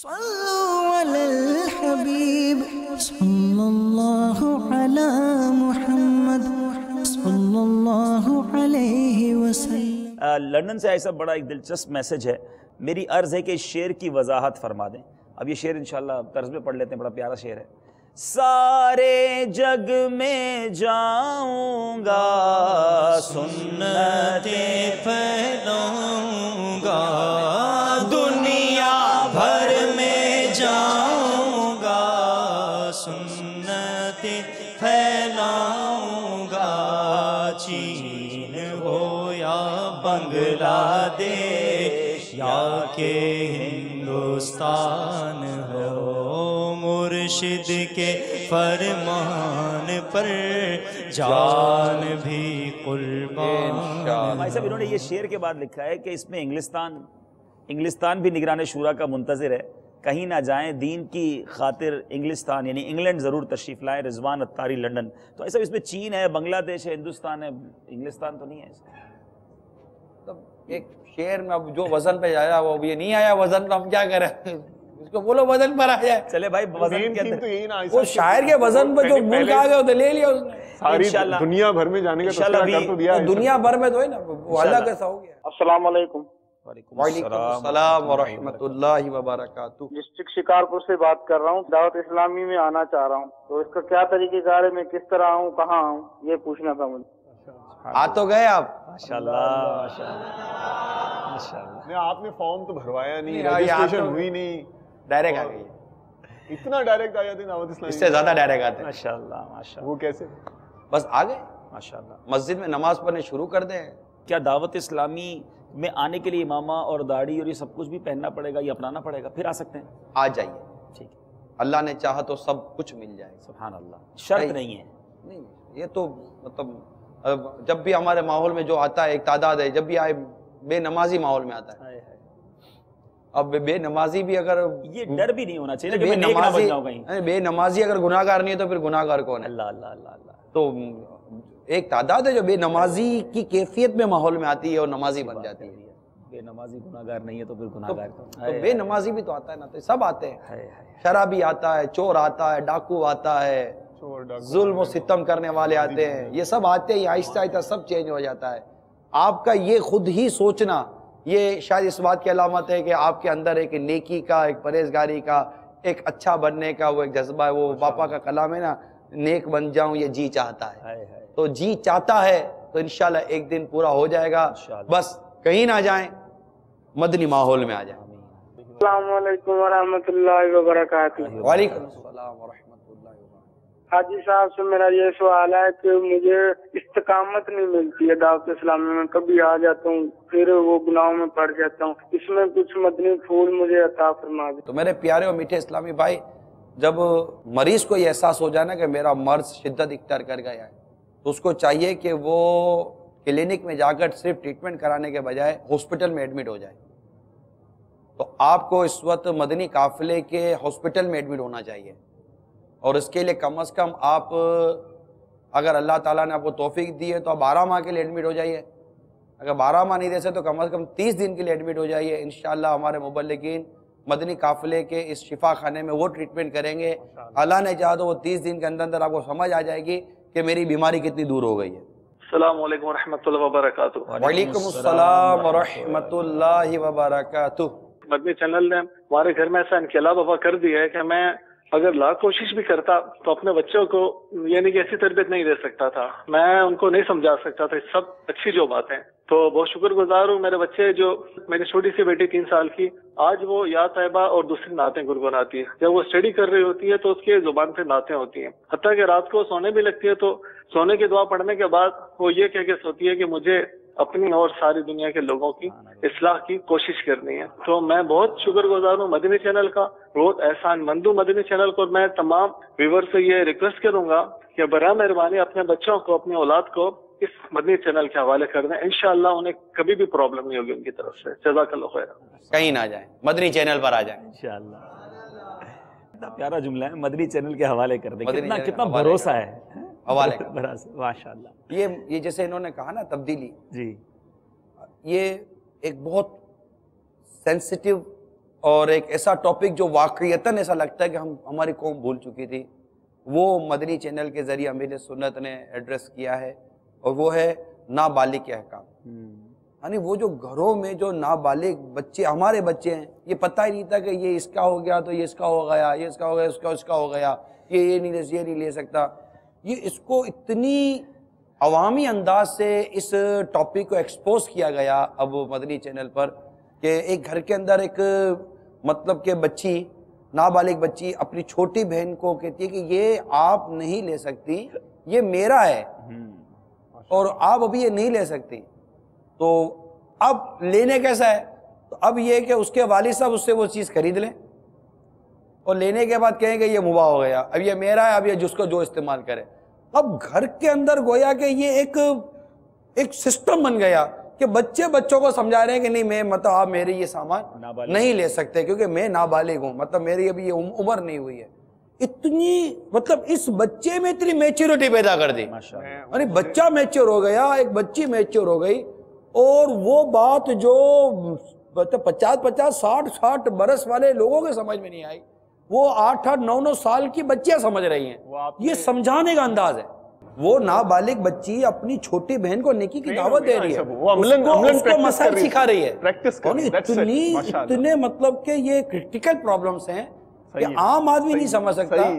صلوا علی الحبیب صلی اللہ علی محمد صلی اللہ علیہ وسلم۔ لندن سے ایسا بڑا ایک دلچسپ میسج ہے، میری عرض ہے کہ اس شعر کی وضاحت فرما دیں۔ اب یہ شعر انشاءاللہ طرز میں پڑھ لیتے ہیں، بڑا پیارا شعر ہے۔ سارے جگ میں جاؤں گا سنتیں پھیلاؤں گا، دنیا بھر میں جاؤں گا سنتیں پھیلاؤں گا، چین ہو یا بنگلہ دیش یا کہ ہندوستان ہو، مرشد کے فرمان پر جان بھی قربان۔ بھائی صاحب انہوں نے یہ شعر کے بعد لکھا ہے کہ اس میں انگلستان بھی نگران شورا کا منتظر ہے، کہیں نہ جائیں دین کی خاطر انگلستان، یعنی انگلینڈ ضرور تشریف لائیں۔ رضوان اتاری لندن۔ تو ایسا اس میں چین ہے، بنگلہ دیش ہے، ہندوستان ہے، انگلستان تو نہیں ہے۔ مطلب ایک شعر میں اب جو وزن پہ آیا وہ یہ نہیں آیا وزن، تو ہم کیا کریں؟ اس کو بولو وزن پر آ جائے۔ چلے بھائی وزن کے اندر وہ شاعر کے وزن پہ جو ملک آ گیا وہ لے لیا اس نے، ساری دنیا بھر میں جانے کا تذکرہ کر تو دیا ہے۔ دنیا بھر میں تو ہے نا، وہ اللہ کیسا ہو گیا۔ السلام علیکم۔ وعلیکم السلام ورحمۃ اللہ وبرکاتہ۔ ڈسٹرکٹ شکارپور سے بات کر رہا ہوں، دعوت اسلامی میں آنا چاہ رہا ہوں، تو اس کا کیا طریقہ کار ہے، میں کس طرح آؤں، کہاں آؤں، یہ پوچھنا تھا مجھے۔ آ تو گئے آپ؟ ماشاءاللہ ماشاءاللہ ماشاءاللہ۔ آپ نے فارم تو بھروایا نہیں، رجسٹریشن ہوئی نہیں، ڈائریکٹ آ گئی۔ اتنا ڈائریکٹ آ جاتے ہیں دعوت اسلامی؟ اس سے زیادہ ڈائریکٹ آتے ہیں۔ ماشاءاللہ ماشاءاللہ۔ وہ کیسے؟ بس آ گئے ماشاءاللہ۔ مسجد میں نماز پڑھنے شروع کر دیں۔ کیا دعوت اسلامی میں آنے کے لیے امامہ اور داڑھی اور یہ سب کچھ بھی پہننا پڑے گا یا اپنانا پڑے گا، پھر آ سکتے ہیں؟ آ جائیے، ٹھیک ہے، اللہ نے چاہا تو سب کچھ مل جائے۔ سبحان اللہ، شرط نہیں ہے۔ نہیں، یہ تو مطلب جب بھی ہمارے ماحول میں جو آتا ہے ایک تعداد ہے، جب بھی آئے بے نمازی ماحول میں آتا ہے۔ اب بے نمازی بھی اگر یہ ڈر بھی نہیں ہونا چاہیے کہ میں نیک نہ بن جاؤں کہیں۔ بے نمازی اگر گناہگار نہیں ہے تو پھر گناہگار کون ہے؟ اللہ اللہ اللہ اللہ۔ تو ایک تعداد ہے جو بے نمازی کی کیفیت میں ماحول میں آتی ہے اور نمازی بن جاتی ہے۔ بے نمازی گناہگار نہیں ہے تو پھر گناہگار کون؟ تو بے نمازی بھی تو آتا ہے نا، تو سب آتے ہیں، شرابی آتا ہے، چور آتا ہے، ڈاکو آتا ہے، ظلم و ستم کرنے والے آتے ہیں، یہ سب آتے ہیں، آہستہ آہستہ سب چینج ہو جاتا ہے۔ آپ کا یہ خود ہی سوچنا یہ شاید اس بات کی علامت ہے کہ آپ کے اندر ایک نیکی کا، ایک پرہیزگاری کا، ایک اچھا بننے کا وہ ایک جذبہ ہے۔ وہ باپا کا کلام ہے نا، نیک بن جاؤں یہ جی چاہتا ہے، تو جی چاہتا ہے تو انشاءاللہ ایک دن پورا ہو جائے گا۔ بس کہیں نہ جائیں، مدنی ماحول میں آ جائیں۔ السلام علیکم ورحمۃ اللہ وبرکاتہ۔ وعلیکم السلام ورحمۃ اللہ وبرکاتہ۔ حاجی صاحب سے میرا یہ سوال ہے کہ مجھے استقامت نہیں ملتی ہے دعوت اسلامی میں، کبھی آ جاتا ہوں پھر وہ گناہوں میں پڑ جاتا ہوں، اس میں کچھ مدنی پھول مجھے عطا فرما دیں۔ تو میرے پیارے اور میٹھے اسلامی بھائی، جب مریض کو یہ احساس ہو جائے نا کہ میرا مرض شدت اختیار کر گیا ہے، تو اس کو چاہیے کہ وہ کلینک میں جا کر صرف ٹریٹمنٹ کرانے کے بجائے ہاسپٹل میں ایڈمٹ ہو جائے۔ تو آپ کو اس وقت مدنی قافلے کے ہاسپٹل میں ایڈمٹ ہونا چاہیے، اور اس کے لیے کم از کم آپ، اگر اللہ تعالیٰ نے آپ کو توفیق دی ہے تو آپ 12 ماہ کے لیے ایڈمٹ ہو جائیے، اگر 12 ماہ نہیں دے سکتے تو کم از کم 30 دن کے لیے ایڈمٹ ہو جائیے۔ انشاءاللہ ہمارے مبلغین مدنی قافلے کے اس شفا خانے میں وہ ٹریٹمنٹ کریں گے، اللہ نے چاہا تو وہ 30 دن کے اندر آپ کو سمجھ آ جائے گی کہ میری بیماری کتنی دور ہو گئی ہے۔ السلام علیکم ورحمۃ اللہ وبرکاتہ۔ وعلیکم السلام ورحمۃ اللہ وبرکاتہ۔ مدنی چینل نے ہمارے گھر میں ایسا انقلاب وبا کر دیا ہے کہ میں اگر لاکھ کوشش بھی کرتا تو اپنے بچوں کو یعنی کہ ایسی تربیت نہیں دے سکتا تھا، میں ان کو نہیں سمجھا سکتا تھا سب اچھی جو باتیں۔ تو بہت شکر گزار ہوں، میرے بچے جو میری چھوٹی سی بیٹی 3 سال کی، آج وہ یا طیبہ اور دوسری نعتیں گنگناتی ہے۔ جب وہ اسٹڈی کر رہی ہوتی ہے تو اس کے زبان پہ نعتیں ہوتی ہیں، حتیٰ کہ رات کو سونے بھی لگتی ہے تو سونے کی دعا پڑھنے کے بعد وہ یہ کہہ کے سوتی ہے کہ مجھے اپنی اور ساری دنیا کے لوگوں کی اصلاح کی کوشش کرنی ہے۔ تو میں بہت شکر گزار ہوں مدنی چینل کا، بہت احسان مند ہوں مدنی چینل کو، اور میں تمام ویور سے یہ ریکویسٹ کروں گا کہ براہ مہربانی اپنے بچوں کو، اپنی اولاد کو اس مدنی چینل کے حوالے کر دیں، انشاءاللہ انہیں کبھی بھی پرابلم نہیں ہوگی ان کی طرف سے۔ جزاک اللہ خیر۔ کہیں نہ جائیں، مدنی چینل پر آ جائیں انشاءاللہ۔ کتنا پیارا جملہ ہے، مدنی چینل کے حوالے کر دیں، کتنا بھروسہ ہے، حوالے ماشاءاللہ۔ یہ جیسے انہوں نے کہا نا تبدیلی، جی یہ ایک بہت سینسٹیو اور ایک ایسا ٹاپک جو واقعیتاً ایسا لگتا ہے کہ ہماری قوم بھول چکی تھی، وہ مدنی چینل کے ذریعے امیر سنت نے ایڈریس کیا ہے، اور وہ ہے نابالغ کے احکام۔ یعنی وہ جو گھروں میں جو نابالغ بچے، ہمارے بچے ہیں، یہ پتہ ہی نہیں تھا کہ یہ اس کا ہو گیا تو یہ اس کا ہو گیا، یہ اس کا ہو گیا، اس کا ہو گیا، یہ نہیں لے سکتا۔ یہ اس کو اتنی عوامی انداز سے اس ٹاپک کو ایکسپوز کیا گیا اب مدنی چینل پر کہ ایک گھر کے اندر ایک مطلب کہ بچی، نابالغ بچی اپنی چھوٹی بہن کو کہتی ہے کہ یہ آپ نہیں لے سکتی، یہ میرا ہے اور آپ ابھی یہ نہیں لے سکتی۔ تو اب لینے کیسا ہے؟ تو اب یہ کہ اس کے والد صاحب اس سے وہ چیز خرید لیں اور لینے کے بعد کہیں کہ یہ مباح ہو گیا، اب یہ میرا ہے، اب یہ جس کو جو استعمال کرے۔ اب گھر کے اندر گویا کہ یہ ایک سسٹم بن گیا کہ بچوں کو سمجھا رہے ہیں کہ نہیں، میں مطلب آپ میرے یہ سامان نہیں لے سکتے کیونکہ میں نابالغ ہوں، مطلب میری ابھی یہ عمر نہیں ہوئی ہے۔ اتنی مطلب اس بچے میں اتنی میچورٹی پیدا کر دی، یعنی بچہ میچور ہو گیا، ایک بچی میچور ہو گئی، اور وہ بات جو 50 60 برس والے لوگوں کے سمجھ میں نہیں آئی، وہ 8 9 سال کی بچیاں سمجھ رہی ہیں۔ یہ سمجھانے کا انداز ہے۔ وہ نابالغ بچی اپنی چھوٹی بہن کو نیکی کی دعوت دے رہی ہے، اس کو مسائل سکھا رہی ہے۔ اتنے مطلب کہ یہ کرٹیکل پرابلمز ہیں کہ عام آدمی نہیں سمجھ سکتا،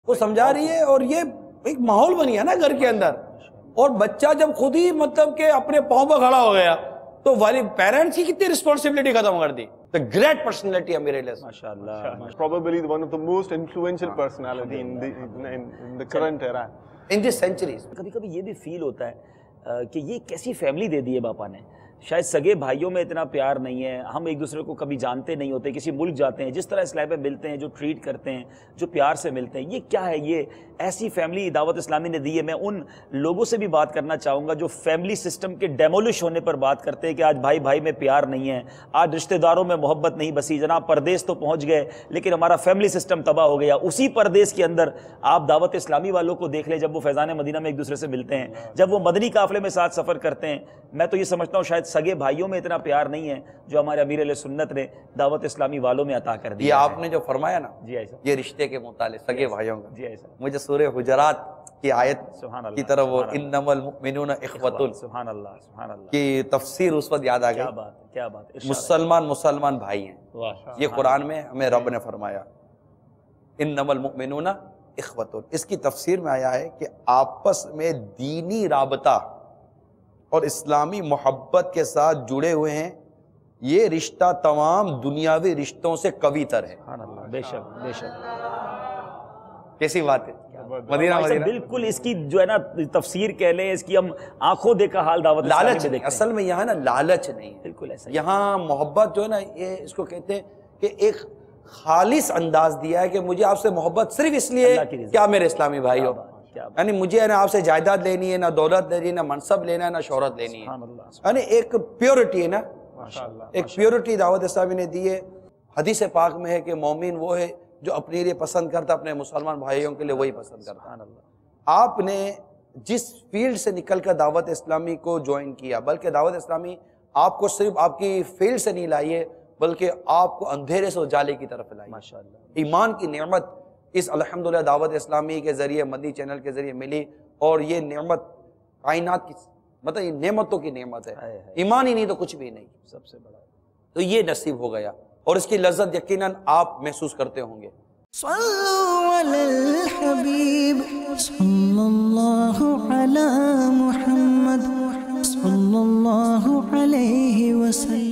وہ سمجھا رہی ہے، اور یہ ایک ماحول بنی ہے نا گھر کے اندر۔ اور بچہ جب خود ہی مطلب کہ اپنے پاؤں پہ کھڑا ہو گیا تو والد پیرنٹس کی کتنی رسپانسبلٹی ختم کر دی۔ The great personality of Amir Ilyas. MashaAllah. Probably one of the most influential personality in the current era. In this centuries. کبھی کبھی یہ بھی فیل ہوتا ہے کہ یہ کیسی فیملی دے دی ہے باپا نے، شاید سگے بھائیوں میں اتنا پیار نہیں ہے، ہم ایک دوسرے کو کبھی جانتے نہیں ہوتے، کسی ملک جاتے ہیں جس طرح اسلام میں ملتے ہیں، جو ٹریٹ کرتے ہیں، جو پیار سے ملتے ہیں، یہ کیا ہے؟ یہ ایسی فیملی دعوت اسلامی نے دی ہے۔ میں ان لوگوں سے بھی بات کرنا چاہوں گا جو فیملی سسٹم کے ڈیمولش ہونے پر بات کرتے ہیں کہ آج بھائی بھائی میں پیار نہیں ہے، آج رشتہ داروں میں محبت نہیں بسی، جناب پردیس تو پہنچ گئے لیکن ہمارا فیملی سسٹم تباہ ہو گیا۔ اسی پردیس کے اندر آپ دعوت اسلامی والوں کو دیکھ لیں، جب وہ فیضان مدینہ میں ایک دوسرے سے ملتے ہیں، جب وہ مدنی قافلے میں ساتھ سفر کرتے ہیں، میں تو یہ سمجھتا ہوں شاید سگے بھائیوں میں اتنا پیار نہیں ہے جو ہمارے امیر علیہ سنت نے دعوت اسلامی والوں میں عطا کر دیا۔ یہ آپ نے جو فرمایا نا، جی ایسا، یہ رشتے کے متعلق سگے بھائیوں کا، جی ایسا، مجھے سورہ حجرات کی آیت کی طرف وہ انما المؤمنون اخوۃ سبحان اللہ سبحان اللہ کی تفسیر اس وقت یاد آ گئی۔ کیا بات، مسلمان بھائی ہیں، یہ قرآن میں ہمیں رب نے فرمایا انما المؤمنون اخوۃ۔ اس کی تفسیر میں آیا ہے کہ آپس میں دینی رابطہ اور اسلامی محبت کے ساتھ جڑے ہوئے ہیں، یہ رشتہ تمام دنیاوی رشتوں سے قوی تر ہے۔ سبحان اللہ، بے شک بے شک، کیسی بات ہے مدینہ بالکل اس کی جو ہے نا تفسیر کہہ لیں، اس کی ہم آنکھوں دیکھا حال دعوت لالچ نہیں، اصل میں یہاں نا لالچ نہیں ہے، بالکل ایسا، یہاں محبت جو ہے نا، یہ اس کو کہتے ہیں کہ ایک خالص انداز دیا ہے کہ مجھے آپ سے محبت صرف اس لیے کہ آپ میرے اسلامی بھائی ہو، یعنی مجھے نہ آپ سے جائیداد لینی ہے، نہ دولت لینی ہے، نہ منصب لینا ہے، نہ شہرت لینی ہے، یعنی ایک پیورٹی ہے نا، ایک پیورٹی دعوت اسلامی نے دی ہے۔ حدیث پاک میں ہے کہ مومن وہ ہے جو اپنے لیے پسند کرتا، اپنے مسلمان بھائیوں کے لیے وہی پسند کرتا۔ آپ نے جس فیلڈ سے نکل کر دعوت اسلامی کو جوائن کیا، بلکہ دعوت اسلامی آپ کو صرف آپ کی فیلڈ سے نہیں لائی ہے بلکہ آپ کو اندھیرے سے اجالے کی طرف لائی۔ ماشاءاللہ، ایمان کی نعمت اس الحمدللہ دعوت اسلامی کے ذریعے، مدنی چینل کے ذریعے ملی، اور یہ نعمت کائنات کی مطلب یہ نعمتوں کی نعمت ہے، ایمان ہی نہیں تو کچھ بھی نہیں، سب سے بڑا تو یہ نصیب ہو گیا، اور اس کی لذت یقیناً آپ محسوس کرتے ہوں گے۔ صلوا علی الحبیب صلی اللہ علی محمد صلی اللہ علیہ وسلم۔